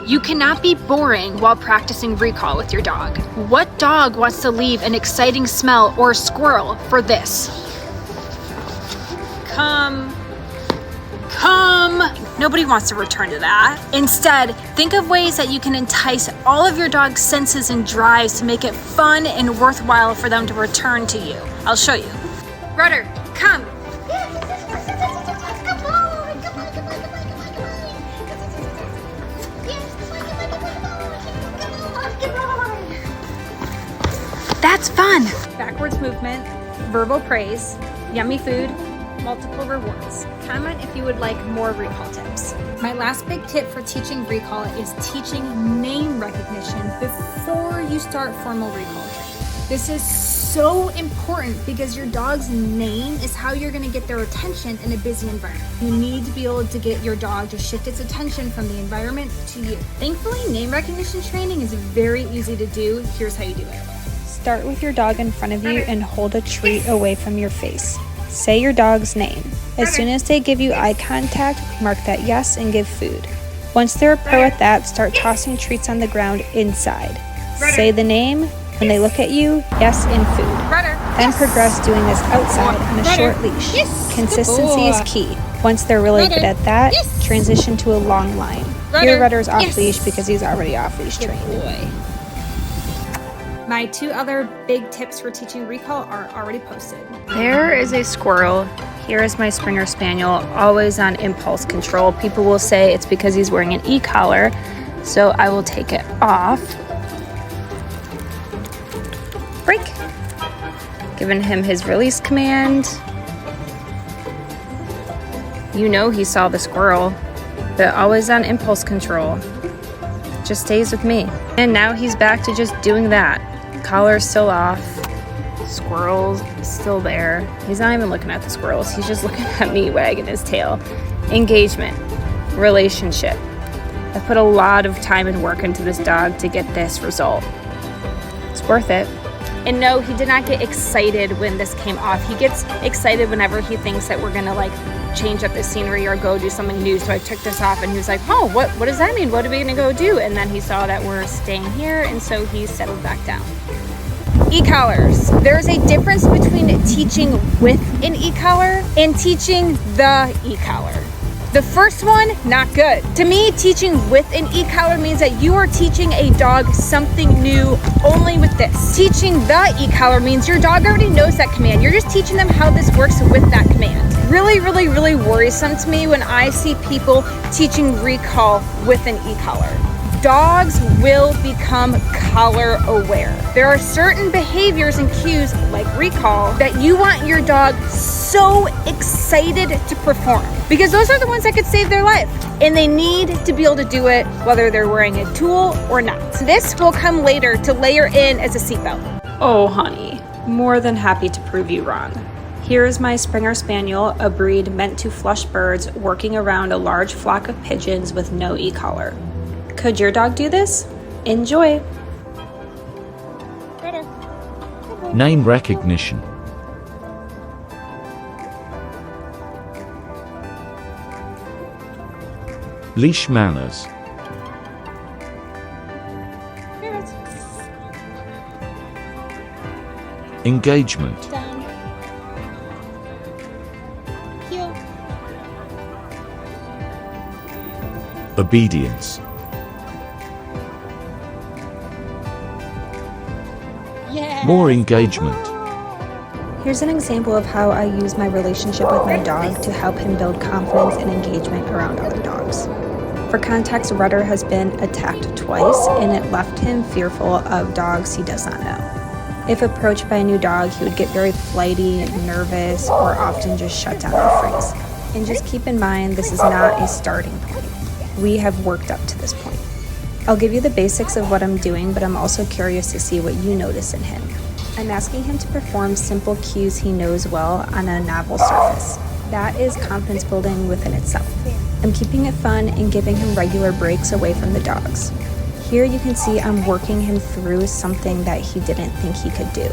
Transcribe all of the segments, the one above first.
You cannot be boring while practicing recall with your dog. What dog wants to leave an exciting smell or a squirrel for this? Come. Nobody wants to return to that. Instead, think of ways that you can entice all of your dog's senses and drives to make it fun and worthwhile for them to return to you. I'll show you. Rudder, come. That's fun. Backwards movement, verbal praise, yummy food, multiple rewards. Comment if you would like more recall tips. My last big tip for teaching recall is teaching name recognition before you start formal recall training. This is so important because your dog's name is how you're going to get their attention in a busy environment. You need to be able to get your dog to shift its attention from the environment to you. Thankfully, name recognition training is very easy to do. Here's how you do it. Start with your dog in front of you and hold a treat away from your face. Say your dog's name. As soon as they give you eye contact, mark that yes and give food. Once they're a pro at that, start tossing treats on the ground inside. Say the name. When they look at you, yes and food. Then progress doing this outside on a short leash. Consistency is key. Once they're really good at that, transition to a long line. Here Rudder's off leash because he's already off leash trained. My 2 other big tips for teaching recall are already posted. There is a squirrel. Here is my Springer Spaniel, always on impulse control. People will say it's because he's wearing an e-collar, so I will take it off. Break. Giving him his release command. You know he saw the squirrel, but always on impulse control. Just stays with me. And now he's back to just doing that. Collar's still off. Squirrel's still there. He's not even looking at the squirrels. He's just looking at me wagging his tail. Engagement. Relationship. I put a lot of time and work into this dog to get this result. It's worth it. And no, he did not get excited when this came off. He gets excited whenever he thinks that we're gonna change up the scenery or go do something new. So I took this off and he was like, oh, what does that mean? What are we gonna go do? And then he saw that we're staying here, and so he settled back down. E-collars. There's a difference between teaching with an e-collar and teaching the e-collar. The first one, not good. To me, teaching with an e-collar means that you are teaching a dog something new only with this. Teaching the e-collar means your dog already knows that command. You're just teaching them how this works with that command. Really, really, really worrisome to me when I see people teaching recall with an e-collar. Dogs will become collar aware. There are certain behaviors and cues like recall that you want your dog so excited to perform, because those are the ones that could save their life, and they need to be able to do it whether they're wearing a tool or not. So this will come later to layer in as a seatbelt. Oh honey, more than happy to prove you wrong. Here is my Springer Spaniel, a breed meant to flush birds, working around a large flock of pigeons with no e-collar. Could your dog do this? Enjoy! Name recognition. Leash manners. Engagement. Down. Heel. Obedience. Yeah. More engagement. Here's an example of how I use my relationship with my dog to help him build confidence and engagement around other dogs. For context, Rudder has been attacked twice, and it left him fearful of dogs he does not know. If approached by a new dog, he would get very flighty, nervous, or often just shut down or freeze. And just keep in mind, this is not a starting point. We have worked up to this point. I'll give you the basics of what I'm doing, but I'm also curious to see what you notice in him. I'm asking him to perform simple cues he knows well on a novel surface. That is confidence building within itself. I'm keeping it fun and giving him regular breaks away from the dogs. Here you can see I'm working him through something that he didn't think he could do.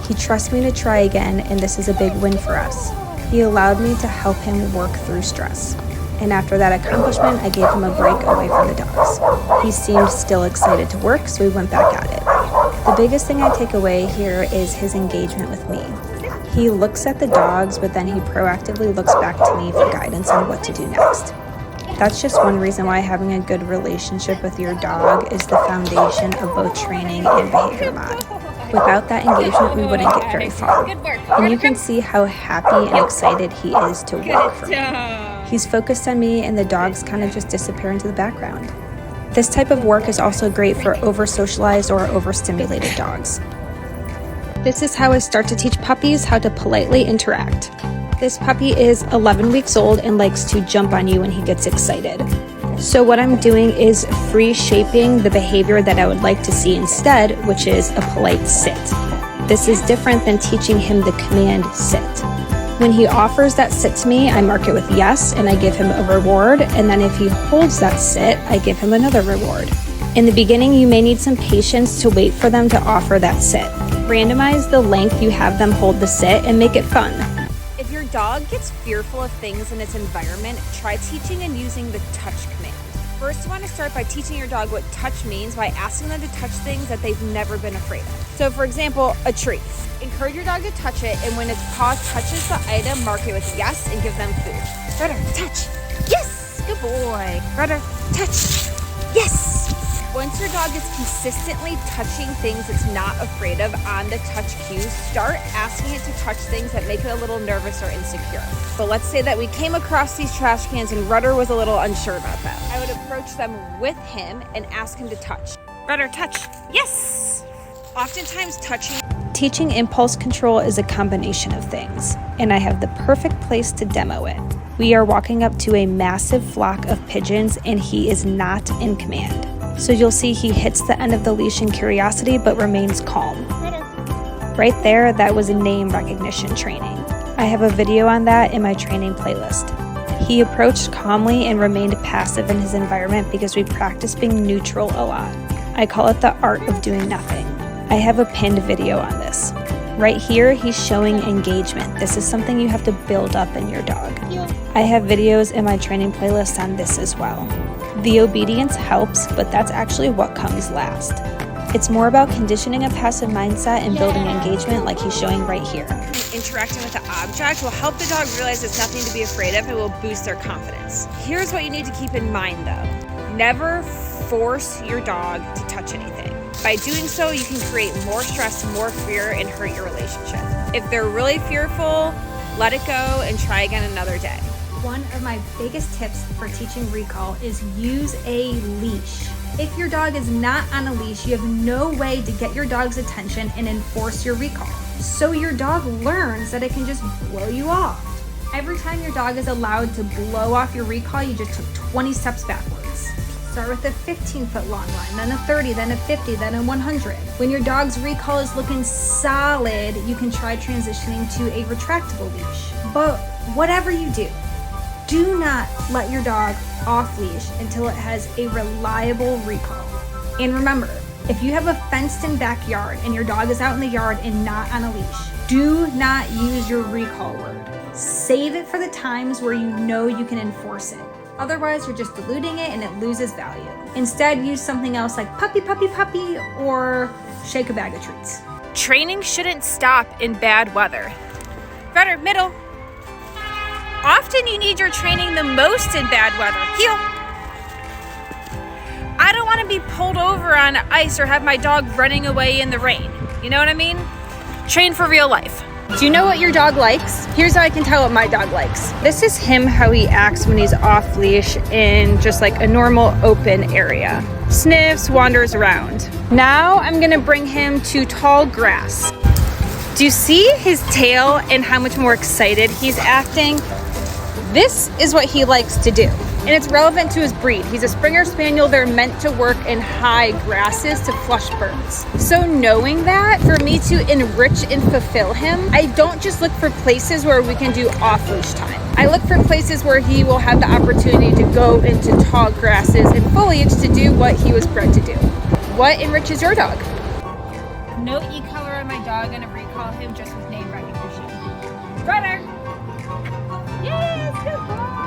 He trusts me to try again, and this is a big win for us. He allowed me to help him work through stress. and after that accomplishment, I gave him a break away from the dogs. He seemed still excited to work, so we went back at it. The biggest thing I take away here is his engagement with me. He looks at the dogs, but then he proactively looks back to me for guidance on what to do next. That's just one reason why having a good relationship with your dog is the foundation of both training and behavior mod. Without that engagement, we wouldn't get very far. And you can see how happy and excited he is to work for me. He's focused on me, and the dogs kind of just disappear into the background. This type of work is also great for over-socialized or overstimulated dogs. This is how I start to teach puppies how to politely interact. This puppy is 11 weeks old and likes to jump on you when he gets excited. So what I'm doing is free shaping the behavior that I would like to see instead, which is a polite sit. This is different than teaching him the command sit. When he offers that sit to me, I mark it with yes, and I give him a reward, and then if he holds that sit, I give him another reward. In the beginning, you may need some patience to wait for them to offer that sit. Randomize the length you have them hold the sit and make it fun. If your dog gets fearful of things in its environment, try teaching and using the touch command. First, you want to start by teaching your dog what touch means by asking them to touch things that they've never been afraid of. So for example, a tree. Encourage your dog to touch it, and when its paw touches the item, mark it with yes and give them food. Rudder, touch. Yes, good boy. Rudder, touch. Yes. Once your dog is consistently touching things it's not afraid of on the touch cues, start asking it to touch things that make it a little nervous or insecure. But let's say that we came across these trash cans and Rudder was a little unsure about them. I would approach them with him and ask him to touch. Rudder, touch. Yes! Oftentimes Teaching impulse control is a combination of things, and I have the perfect place to demo it. We are walking up to a massive flock of pigeons and he is not in command. So you'll see he hits the end of the leash in curiosity but remains calm. Right there, that was name recognition training. I have a video on that in my training playlist. He approached calmly and remained passive in his environment because we practice being neutral a lot. I call it the art of doing nothing. I have a pinned video on this. Right here, he's showing engagement. This is something you have to build up in your dog. I have videos in my training playlist on this as well. The obedience helps, but that's actually what comes last. It's more about conditioning a passive mindset and building engagement like he's showing right here. Interacting with the object will help the dog realize it's nothing to be afraid of and will boost their confidence. Here's what you need to keep in mind though. Never force your dog to touch anything. By doing so, you can create more stress, more fear, and hurt your relationship. If they're really fearful, let it go and try again another day. One of my biggest tips for teaching recall is use a leash. If your dog is not on a leash, you have no way to get your dog's attention and enforce your recall. So your dog learns that it can just blow you off. Every time your dog is allowed to blow off your recall, you just took 20 steps backwards. Start with a 15-foot long line, then a 30, then a 50, then a 100. When your dog's recall is looking solid, you can try transitioning to a retractable leash. But whatever you do not let your dog off leash until it has a reliable recall. And remember, if you have a fenced-in backyard and your dog is out in the yard and not on a leash, do not use your recall word. Save it for the times where you know you can enforce it. Otherwise, you're just diluting it and it loses value. Instead, use something else like puppy, puppy, puppy, or shake a bag of treats. Training shouldn't stop in bad weather. Rudder, middle. Often you need your training the most in bad weather. Heel. I don't want to be pulled over on ice or have my dog running away in the rain. You know what I mean? Train for real life. Do you know what your dog likes? Here's how I can tell what my dog likes. This is him, how he acts when he's off leash in just like a normal open area. Sniffs, wanders around. Now I'm gonna bring him to tall grass. Do you see his tail and how much more excited he's acting? This is what he likes to do. And it's relevant to his breed. He's a Springer Spaniel. They're meant to work in high grasses to flush birds. So knowing that, for me to enrich and fulfill him, I don't just look for places where we can do off-leash time. I look for places where he will have the opportunity to go into tall grasses and foliage to do what he was bred to do. What enriches your dog? No e-color on my dog, and I recall him just with name recognition. Rudder! Yes, good boy!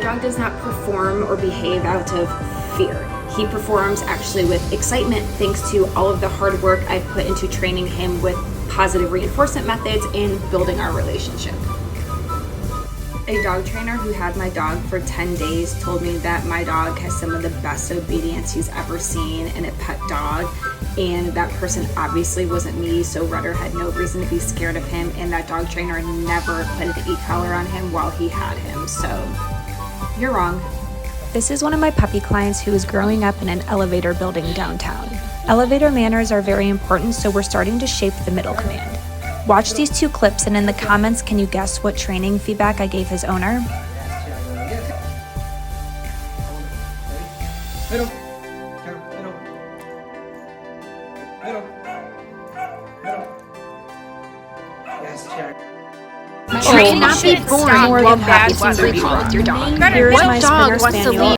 dog does not perform or behave out of fear. He performs actually with excitement thanks to all of the hard work I've put into training him with positive reinforcement methods and building our relationship. A dog trainer who had my dog for 10 days told me that my dog has some of the best obedience he's ever seen in a pet dog, and that person obviously wasn't me, so Rudder had no reason to be scared of him, and that dog trainer never put an e-collar on him while he had him, so you're wrong. This is one of my puppy clients who is growing up in an elevator building downtown. Elevator manners are very important, so we're starting to shape the middle command. Watch these 2 clips, and in the comments, can you guess what training feedback I gave his owner? Training not be boring while bad happy to weather with your dog. Here's my What dog Springer wants to Spaniel. leave